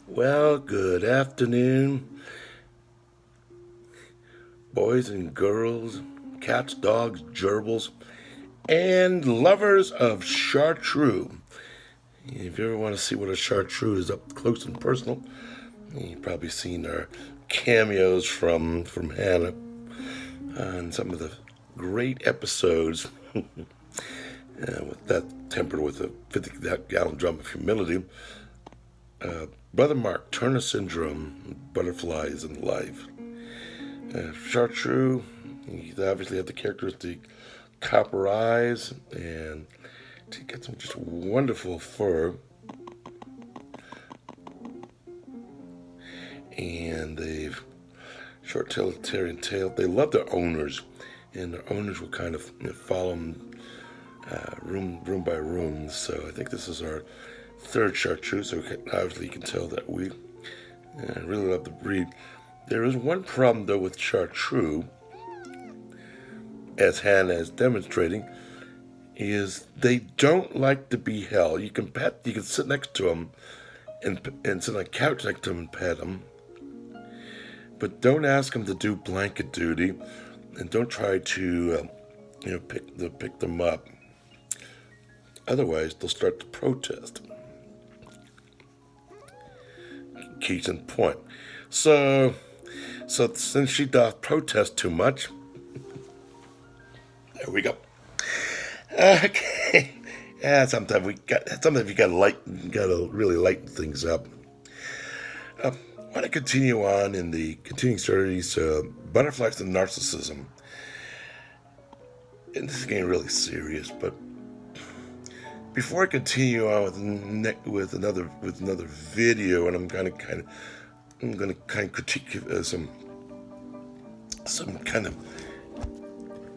Well, good afternoon, boys and girls, cats, dogs, gerbils, and lovers of chartreuse. If you ever want to see what a chartreuse is up close and personal, you've probably seen our cameos from Hannah on some of the great episodes with that tempered with a 50-gallon drum of humility. Brother Mark, Turner Syndrome, Butterflies in Life. Chartreuse, he obviously had the characteristic copper eyes, and he got some just wonderful fur. And they've short totalitarian tail. They love their owners, and their owners will kind of follow them room by room. So I think this is our third chartreuse. So obviously you can tell that we really love the breed. There is one problem though with chartreuse, as Hannah is demonstrating, is they don't like to be held. You can sit next to them and sit on a couch next to them and pet them, but don't ask them to do blanket duty, and don't try to pick them up. Otherwise, they'll start to protest. Case in point. So since she doth protest too much, there we go. Okay. Yeah, sometimes you gotta really lighten things up. I want to continue on in the continuing series, Butterflies and Narcissism. And this is getting really serious, but before I continue on with another video, and I'm going to critique some kind of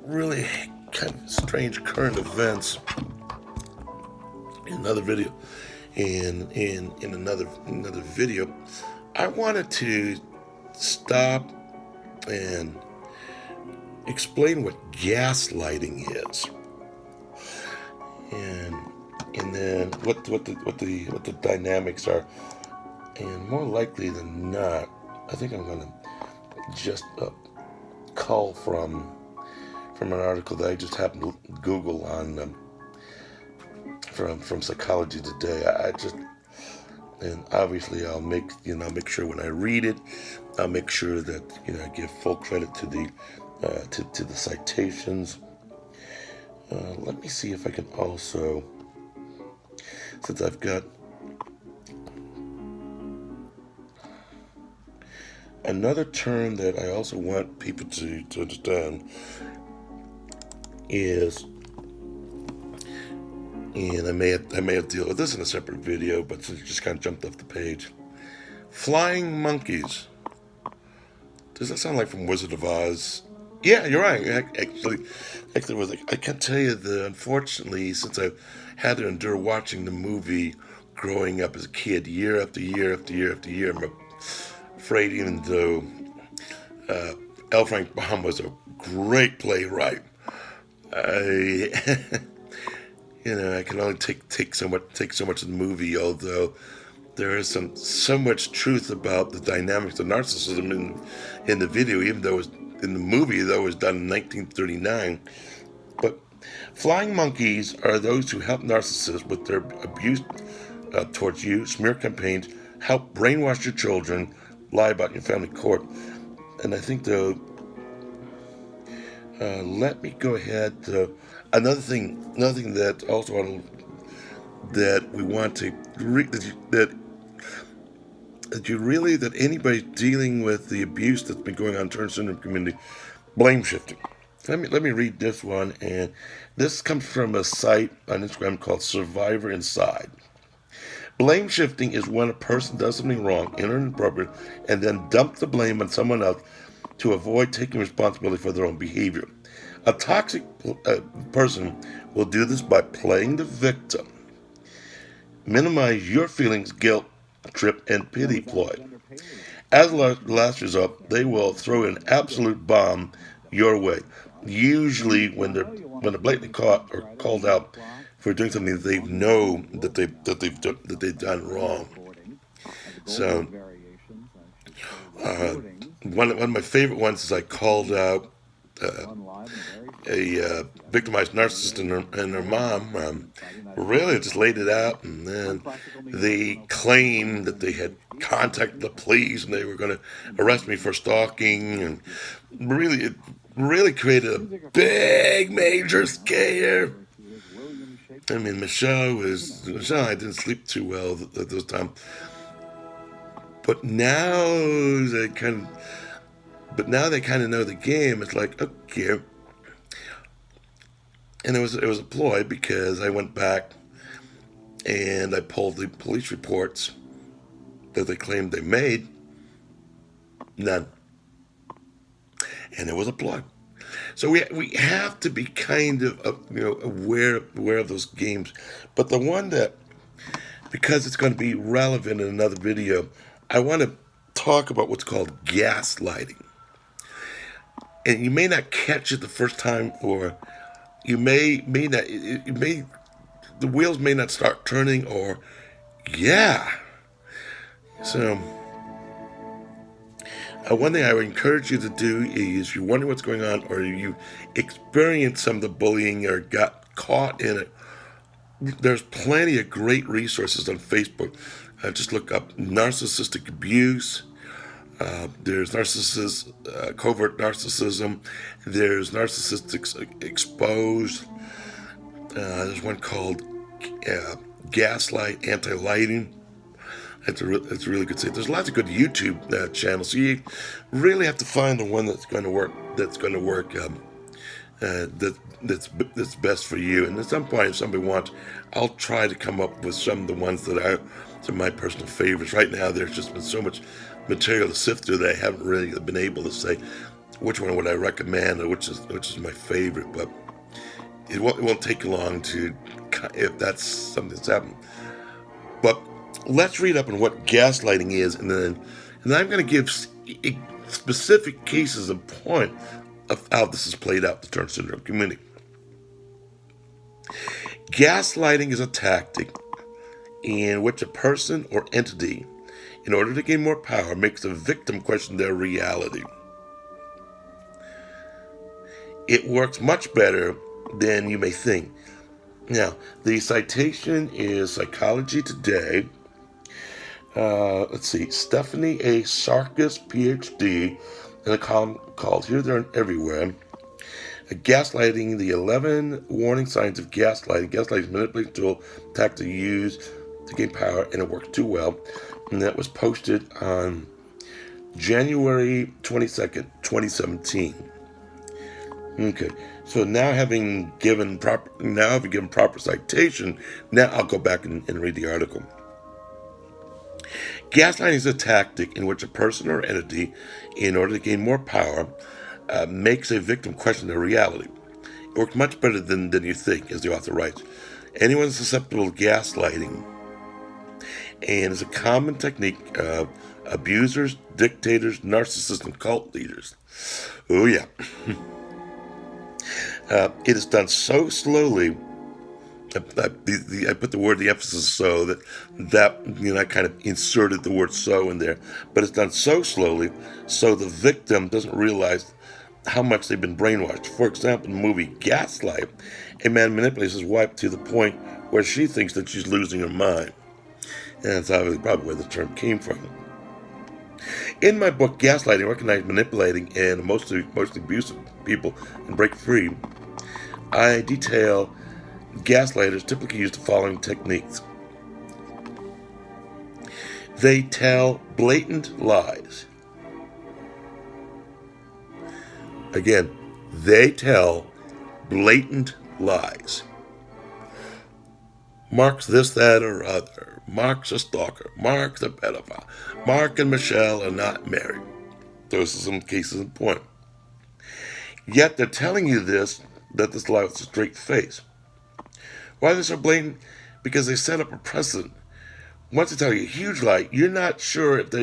really kind of strange current events in another video. In another video, I wanted to stop and explain what gaslighting is, and then what the dynamics are. And more likely than not, I think I'm going to just call from an article that I just happened to Google on from Psychology Today. And obviously I'll make sure when I read it, I'll make sure that I give full credit to the to the citations. Let me see if I can also, since I've got another term that I also want people to understand is, and I may have dealt with this in a separate video, but it just kind of jumped off the page. Flying monkeys. Does that sound like from Wizard of Oz? Yeah, you're right. Actually, I can't tell you that, unfortunately, since I've had to endure watching the movie growing up as a kid, year after year after year after year, I'm afraid, even though L. Frank Baum was a great playwright, I can only take so much of the movie, although there is so much truth about the dynamics of narcissism in the video, even though it was in the movie, though it was done in 1939. But flying monkeys are those who help narcissists with their abuse towards you, smear campaigns, help brainwash your children, lie about your family court. And I think, though, let me go ahead. Another thing that also that we want to that anybody dealing with the abuse that's been going on in the Turner syndrome community, blame shifting. Let me read this one, and this comes from a site on Instagram called Survivor Inside. Blame shifting is when a person does something wrong, inappropriate, and then dump the blame on someone else to avoid taking responsibility for their own behavior. A toxic person will do this by playing the victim, minimize your feelings, guilt, trip, and pity ploy. As a last result, they will throw an absolute bomb your way. Usually, when they're blatantly caught or called out for doing something that they know that they've done wrong. So uh, one of my favorite ones is I called out a victimized narcissist and her mom. Really just laid it out, and then they claimed that they had contacted the police and they were going to arrest me for stalking, and it really created a big major scare. I mean, Michelle I didn't sleep too well at those time, but now they kind of know the game. It's like, okay. And it was a ploy, because I went back and I pulled the police reports that they claimed they made. None. And it was a ploy. So we have to be kind of aware of those games. But the one that, because it's going to be relevant in another video, I want to talk about what's called gaslighting. And you may not catch it the first time, or you may not, the wheels may not start turning, or yeah. So one thing I would encourage you to do is, you're wondering what's going on, or you experienced some of the bullying or got caught in it, there's plenty of great resources on Facebook. Just look up narcissistic abuse. There's covert narcissism. There's narcissistic exposed. There's one called Gaslight Anti-Lighting. It's a really good site. There's lots of good YouTube channels. So you really have to find the one that's going to work. That's best for you. And at some point, if somebody wants, I'll try to come up with some of the ones that are some of my personal favorites. Right now, there's just been so much material to sift through that I haven't really been able to say which one would I recommend, or which is my favorite. But it won't take long to, if that's something that's happened. But let's read up on what gaslighting is, and then I'm going to give specific cases in point of how this is played out in the Turner Syndrome community. Gaslighting is a tactic in which a person or entity, in order to gain more power, makes the victim question their reality. It works much better than you may think. Now, the citation is Psychology Today. Let's see, Stephanie A. Sarkis, Ph.D., in a column called Here, There, and Everywhere. Gaslighting, the 11 Warning Signs of Gaslighting. Gaslighting is a manipulative tool, tactic used to gain power, and it works too well. And that was posted on January 22nd, 2017. Okay, so now having given proper citation, now I'll go back and read the article. Gaslighting is a tactic in which a person or entity, in order to gain more power, makes a victim question their reality. It works much better than you think, as the author writes. Anyone susceptible to gaslighting, and is a common technique of abusers, dictators, narcissists, and cult leaders. Oh yeah. It is done so slowly. I put the emphasis so that I kind of inserted the word so in there, but it's done so slowly, so the victim doesn't realize how much they've been brainwashed. For example, in the movie Gaslight, a man manipulates his wife to the point where she thinks that she's losing her mind, and that's obviously probably where the term came from. In my book, Gaslighting, Recognize Manipulating and Mostly Abusive People and Break Free, I detail gaslighters typically use the following techniques. They tell blatant lies. Again, they tell blatant lies. Mark's this, that, or other. Mark's a stalker. Mark's a pedophile. Mark and Michelle are not married. Those are some cases in point. Yet they're telling you that this lie with a straight face. Why are they so blatant? Because they set up a precedent. Once they tell you a huge lie, you're not sure if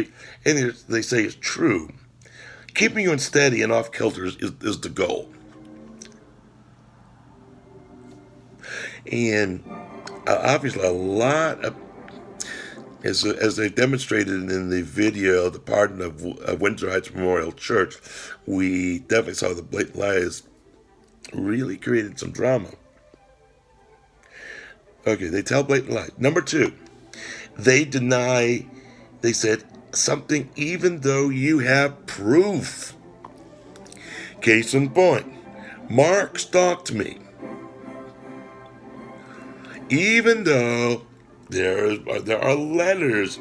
anything they say is true. Keeping you unsteady and off kilter is the goal. And obviously a lot of as they demonstrated in the video, the pardon of Windsor Heights Memorial Church, we definitely saw the blatant lies really created some drama. Okay, they tell blatant lies. Number two, they deny, they said something even though you have proof. Case in point, Mark stalked me. Even though there are letters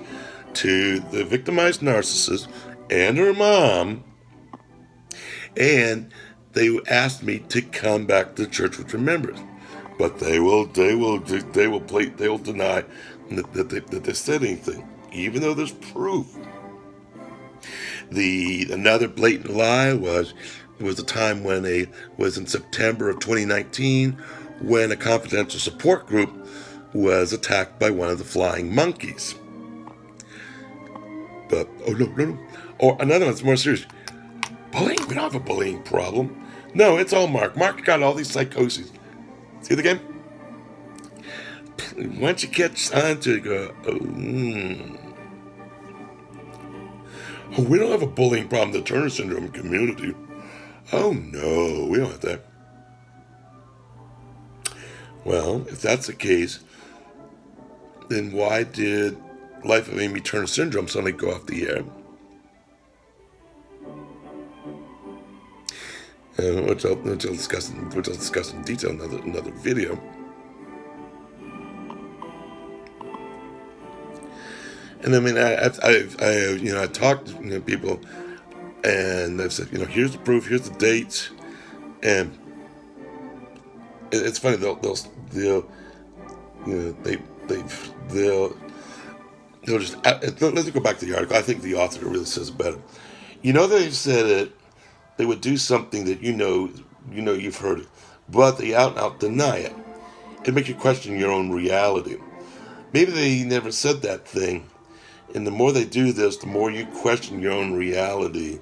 to the victimized narcissist and her mom, and they asked me to come back to church with remembrance, but they will deny that they said anything, even though there's proof. Another blatant lie was the time when was in September of 2019 when a confidential support group was attacked by one of the flying monkeys. But no. Or another one's more serious. Bullying? We don't have a bullying problem. No, it's all Mark. Mark got all these psychoses. See the game? Once you catch on to it, go, oh, we don't have a bullying problem in the Turner syndrome community. Oh no, we don't have that. Well, if that's the case, then why did Life of Amy Turner syndrome suddenly go off the air? Which I'll discuss in detail in another video. And I mean, I talked to people, and they've said, here's the proof, here's the dates, and it's funny. They'll just let's go back to the article. I think the author really says it better. They've said it. They would do something that you've heard it, but they out and out deny it. It makes you question your own reality. Maybe they never said that thing, and the more they do this, the more you question your own reality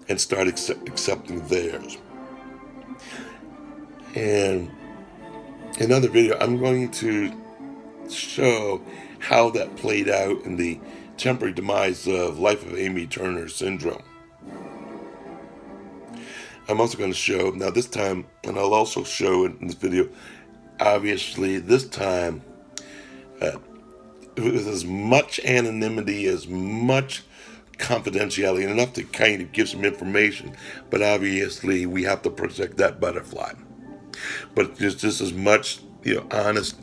and start accepting theirs. And in another video, I'm going to show how that played out in the temporary demise of Life of Amy Turner syndrome. I'm also going to show, now this time, and I'll also show in this video, obviously this time, with as much anonymity, as much confidentiality, and enough to kind of give some information, but obviously we have to protect that butterfly. But just as much, honest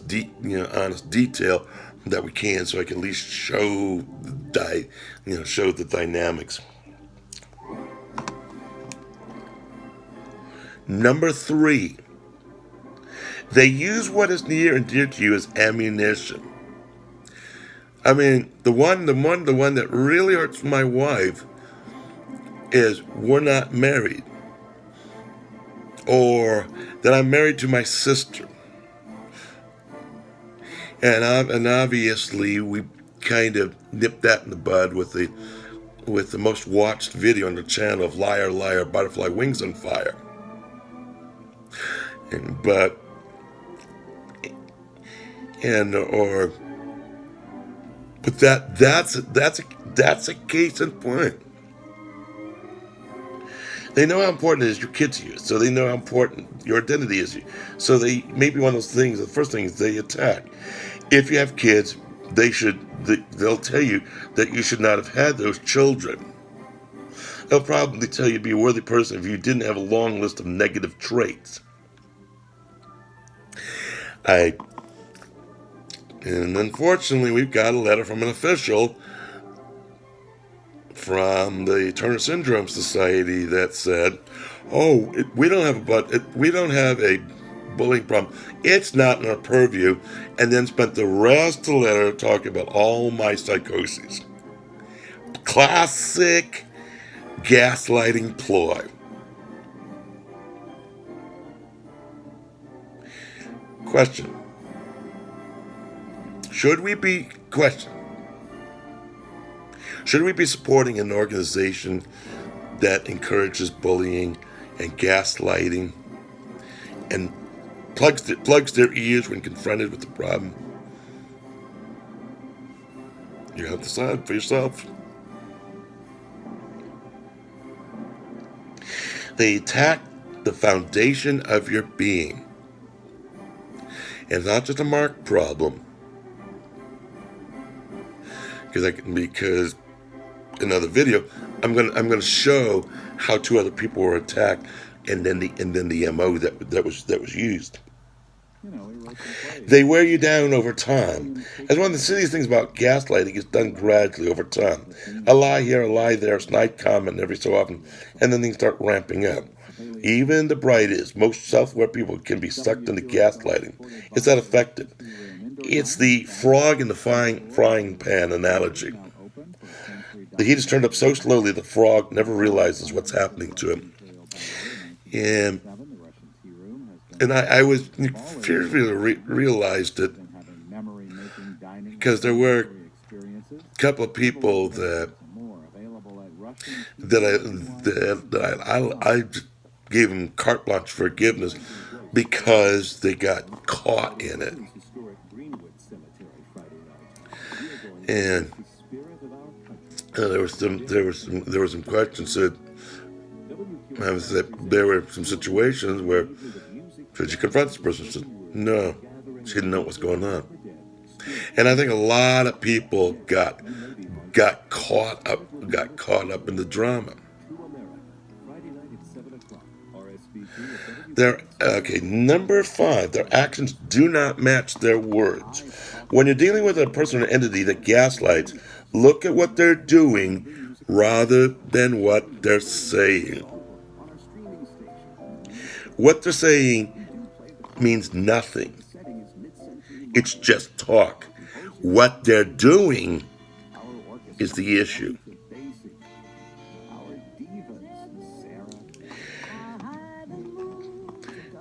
detail that we can, so I can at least show the dynamics. Number 3, they use what is near and dear to you as ammunition. I mean, the one that really hurts my wife is we're not married, or that I'm married to my sister, and obviously we kind of nipped that in the bud with the most watched video on the channel of Liar Liar Butterfly Wings on Fire. But that's a case in point. They know how important it is your kid to you, so they know how important your identity is to you. So they maybe one of those things. The first thing is they attack. If you have kids, they'll tell you that you should not have had those children. They'll probably tell you to be a worthy person if you didn't have a long list of negative traits. And unfortunately, we've got a letter from an official from the Turner Syndrome Society that said, we don't have a bullying problem. It's not in our purview, and then spent the rest of the letter talking about all my psychoses. Classic gaslighting ploy. Question. Should we be supporting an organization that encourages bullying and gaslighting and plugs their ears when confronted with the problem? You have to decide for yourself. They attack the foundation of your being. And it's not just a mark problem. Because in another video, I'm gonna show how two other people were attacked, and then the MO that was used. They wear you down over time. As one of the silliest things about gaslighting is done gradually over time. A lie here, a lie there, a snide comment every so often, and then things start ramping up. Even the brightest, most self-aware people can be sucked into gaslighting. It's that effective. It's the frog in the frying pan analogy. The heat is turned up so slowly the frog never realizes what's happening to him. And I was fearfully realized it because there were a couple of people that I gave them carte blanche forgiveness because they got caught in it. And there were some questions that there were some situations where should you confront this person? Said, no, she didn't know what was going on. And I think a lot of people got caught up in the drama. Number 5, their actions do not match their words. When you're dealing with a person or entity that gaslights, look at what they're doing rather than what they're saying. What they're saying means nothing. It's just talk. What they're doing is the issue.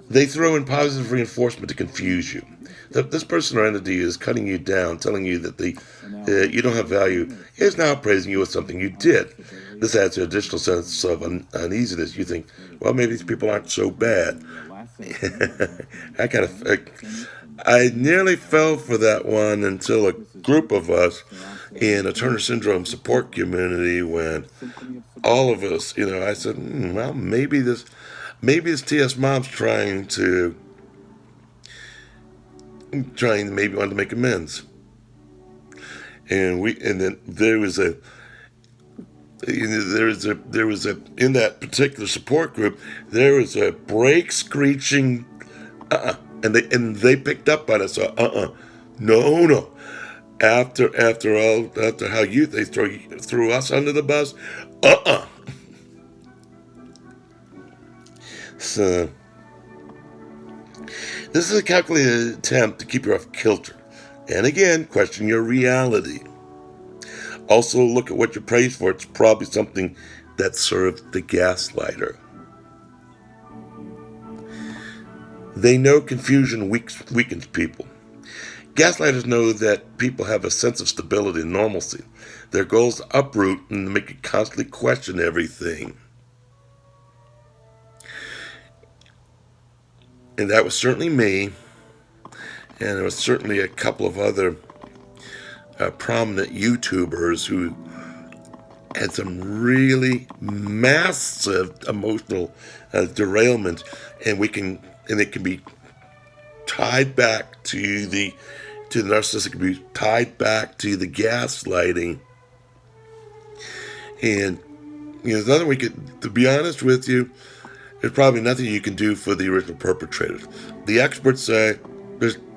They throw in positive reinforcement to confuse you. This person or entity is cutting you down, telling you that you don't have value, is now praising you with something you did. This adds an additional sense of uneasiness. You think, well, maybe these people aren't so bad. I nearly fell for that one until a group of us in a Turner Syndrome support community, when all of us, I said, well, maybe this TS mom's trying to maybe want to make amends. And then there was a in that particular support group, there was a brake screeching, and they picked up on it. So no. After how they threw us under the bus, So this is a calculated attempt to keep you off kilter, and again, question your reality. Also, look at what you're praised for. It's probably something that served the gaslighter. They know confusion weakens people. Gaslighters know that people have a sense of stability and normalcy. Their goal is to uproot and make you constantly question everything. And that was certainly me, and there was certainly a couple of other prominent YouTubers who had some really massive emotional derailment, and it can be tied back to the narcissist. It can be tied back to the gaslighting, and there's nothing to be honest with you, there's probably nothing you can do for the original perpetrators. The experts say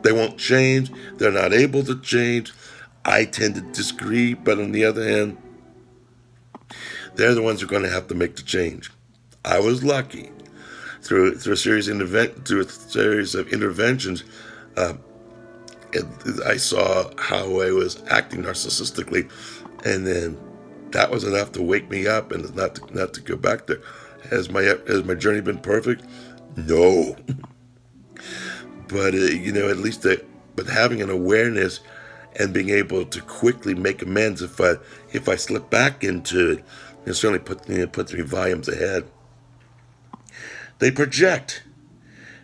they won't change. They're not able to change. I tend to disagree, but on the other hand, they're the ones who are going to have to make the change. I was lucky through a series of interventions. I saw how I was acting narcissistically, and then that was enough to wake me up and not to go back there. Has my journey been perfect? No. But at least but having an awareness and being able to quickly make amends if I slip back into it, it certainly puts me volumes ahead. They project.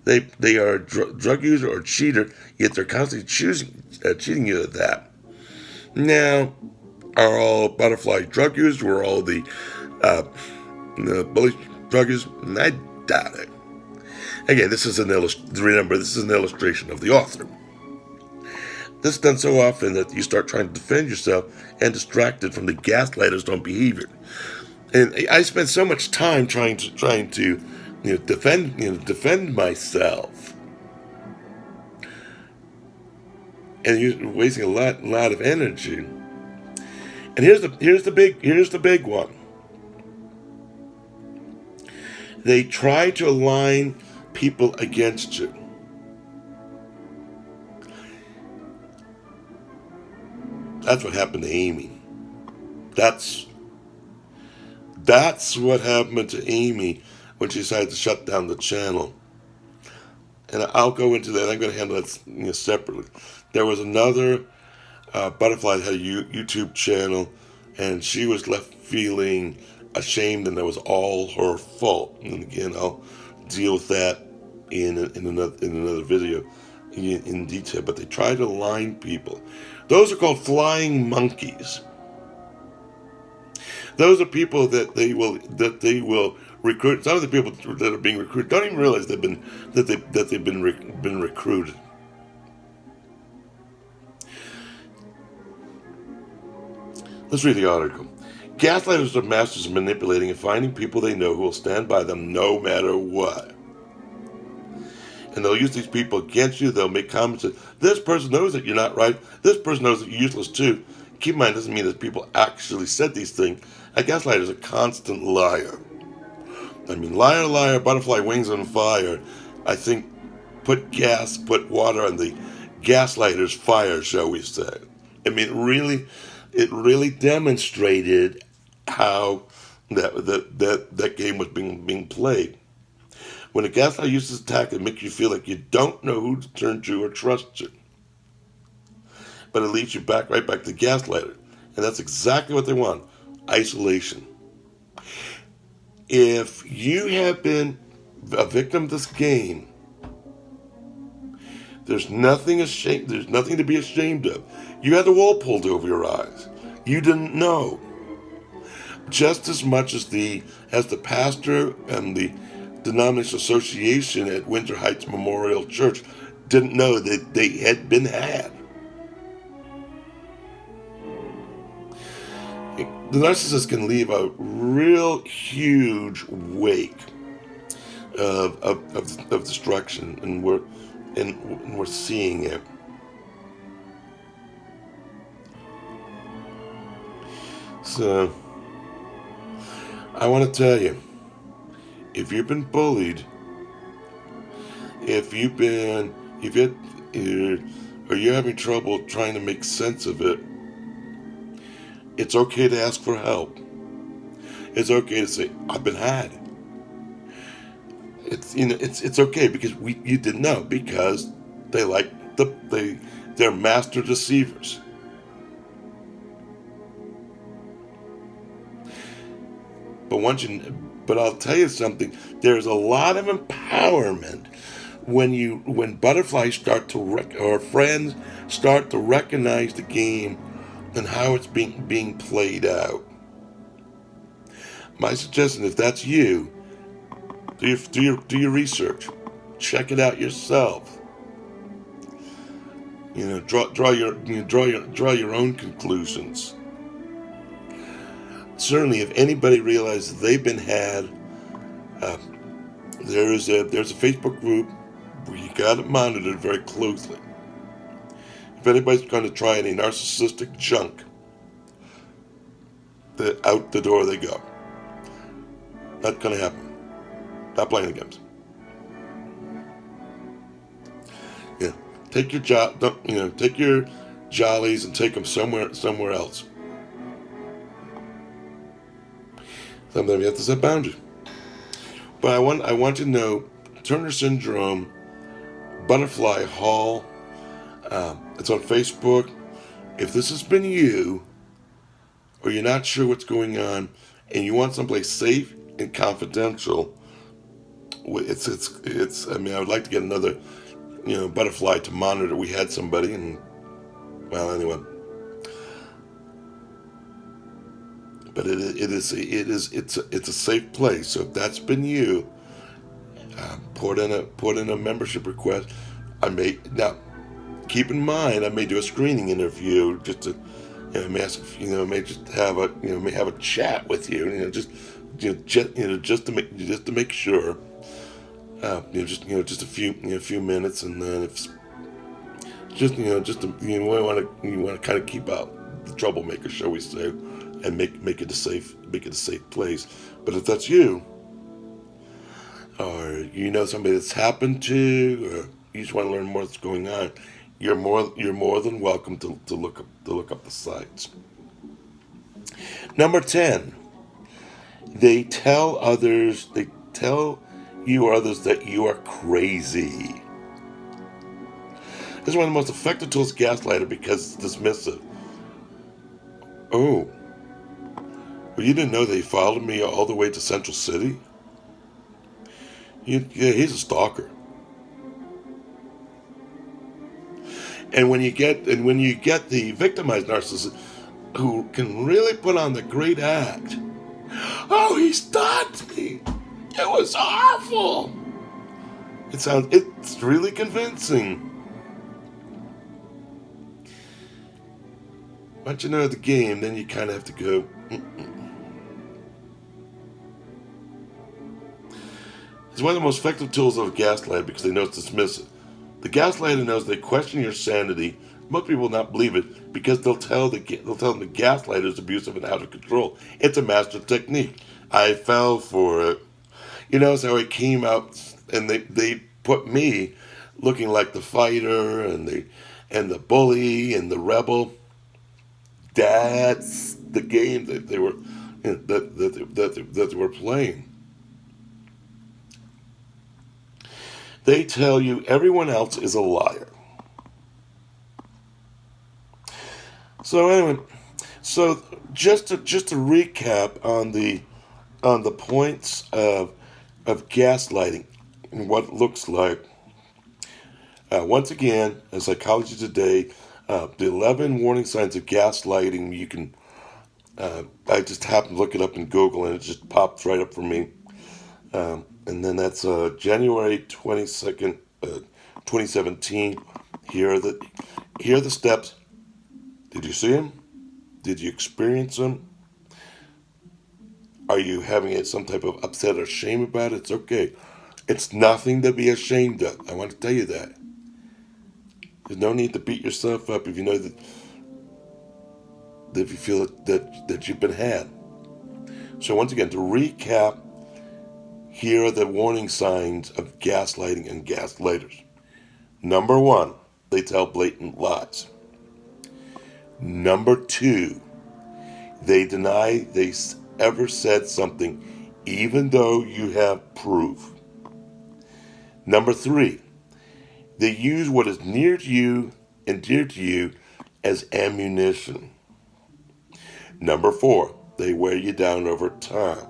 They are a drug user or cheater, yet they're constantly cheating you at that. Now, are all butterfly drug users? Were all the bully drug users? And I doubt it. Again, this is remember, this is an illustration of the author. This is done so often that you start trying to defend yourself and distracted from the gaslighter's own behavior. And I spent so much time trying to defend myself, and you're wasting a lot of energy. And here's the big one. They try to align people against you. That's what happened to Amy. That's what happened to Amy when she decided to shut down the channel. And I'll go into that. I'm going to handle that separately. There was another butterfly that had a YouTube channel, and she was left feeling ashamed, and that was all her fault. And again, I'll deal with that in another video in detail. But they try to align people. Those are called flying monkeys. Those are people that they will recruit. Some of the people that are being recruited don't even realize they've been recruited. Let's read the article. Gaslighters are masters of manipulating and finding people they know who will stand by them no matter what. And they'll use these people against you. They'll make comments that this person knows that you're not right. This person knows that you're useless too. Keep in mind, it doesn't mean that people actually said these things. A gaslighter is a constant liar. I mean, liar, liar, butterfly wings on fire. I think put water on the gaslighter's fire, shall we say. I mean, it really demonstrated how that game was being played. When a gaslighter uses attack, it makes you feel like you don't know who to turn to or trust you. But it leads you right back to the gaslighter. And that's exactly what they want. Isolation. If you have been a victim of this game, there's nothing to be ashamed of. You had the wool pulled over your eyes. You didn't know. Just as much as the pastor and the denominational association at Winter Heights Memorial Church didn't know that they had been had. The narcissist can leave a real huge wake of destruction, and we're seeing it. So I want to tell you, if you've been bullied, or you're having trouble trying to make sense of it, it's okay to ask for help. It's okay to say, I've been had. It's okay because you didn't know, because they're master deceivers. But I'll tell you something. There's a lot of empowerment when butterflies or friends start to recognize the game and how it's being played out. My suggestion, if that's you, do your research, check it out yourself. Draw your own conclusions. Certainly, if anybody realizes they've been had, there's a Facebook group where you got it monitored very closely. If anybody's going to try any narcissistic junk, out the door they go. Not going to happen. Not playing the games. Yeah, take your jollies and take them somewhere else. Sometimes you have to set boundaries. But I want you to know, Turner Syndrome, Butterfly Hall. It's on Facebook. If this has been you, or you're not sure what's going on, and you want someplace safe and confidential, it's. I mean, I would like to get another, butterfly to monitor. We had somebody, and well, anyway. but it's a safe place. So if that's been you, put in a membership request. I may now keep in mind I may do a screening interview just to may just have a may have a chat with you, just to make sure, just a few minutes, and then if you want to kind of keep out the troublemakers, shall we say, and make it a safe place. But if that's you, or somebody that's happened to, or you just want to learn more what's going on, you're more than welcome to look up the sites. Number 10, they tell you or others that you are crazy. This is one of the most effective tools of gaslighter because it's dismissive. Oh, well, you didn't know they followed me all the way to Central City? Yeah, he's a stalker. And when you get the victimized narcissist who can really put on the great act, oh, he stalked me. It was awful. It's really convincing. Once you know the game, then you kind of have to go. It's one of the most effective tools of gaslight because they know it's dismissive. The gaslighter knows they question your sanity. Most people will not believe it because they'll tell them the gaslighter is abusive and out of control. It's a master technique. I fell for it. So it came out, and they put me looking like the fighter and the bully and the rebel. That's the game that they were that they were playing. They tell you everyone else is a liar. So anyway, just to recap on the points of gaslighting and what it looks like. Once again, in Psychology Today, the 11 warning signs of gaslighting. You can. I just happened to look it up in Google, and it just popped right up for me. And then that's January 22nd, 2017. Here are the steps. Did you see them? Did you experience them? Are you having some type of upset or shame about it? It's okay. It's nothing to be ashamed of. I want to tell you that. There's no need to beat yourself up if you know that if you feel that you've been had. So once again, to recap, here are the warning signs of gaslighting and gaslighters. Number 1, they tell blatant lies. Number 2, they deny they ever said something even though you have proof. Number 3, they use what is near to you and dear to you as ammunition. Number 4, they wear you down over time.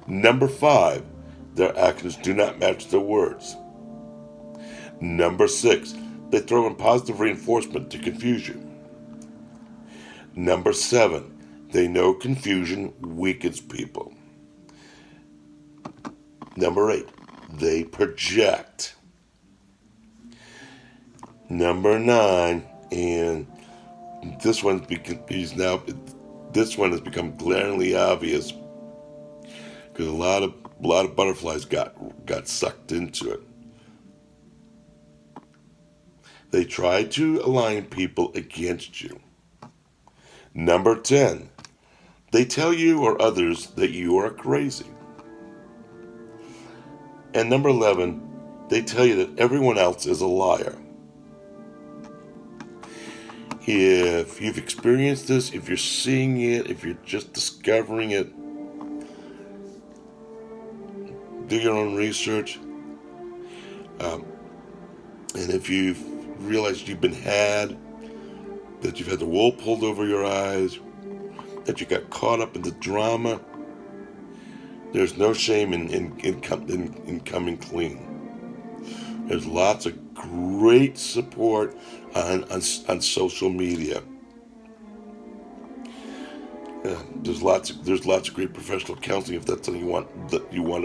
Number 5, their actions do not match their words. Number 6, they throw in positive reinforcement to confuse you. Number 7, they know confusion weakens people. Number 8, they project. Number 9, and this one has become glaringly obvious because a lot of butterflies got sucked into it. They try to align people against you. Number 10, they tell you or others that you are crazy. And number 11, they tell you that everyone else is a liar. If you've experienced this, if you're seeing it, if you're just discovering it, do your own research. And if you've realized you've been had, that you've had the wool pulled over your eyes, that you got caught up in the drama, there's no shame in coming clean. There's lots of great support on social media. There's lots of great professional counseling if that's something that you want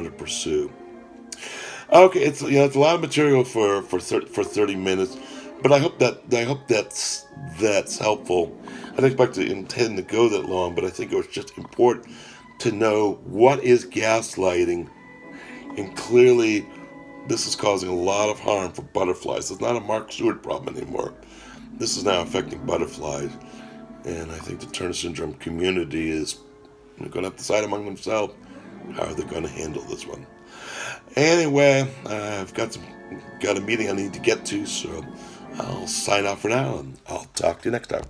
to pursue. Okay, it's a lot of material for 30 minutes, but I hope that's helpful. I didn't expect to intend to go that long, but I think it was just important to know what is gaslighting, and clearly this is causing a lot of harm for butterflies. It's not a Mark Stewart problem anymore. This is now affecting butterflies, and I think the Turner syndrome community is going to have to decide among themselves how they're going to handle this one. Anyway, I've got a meeting I need to get to, so I'll sign off for now, and I'll talk to you next time.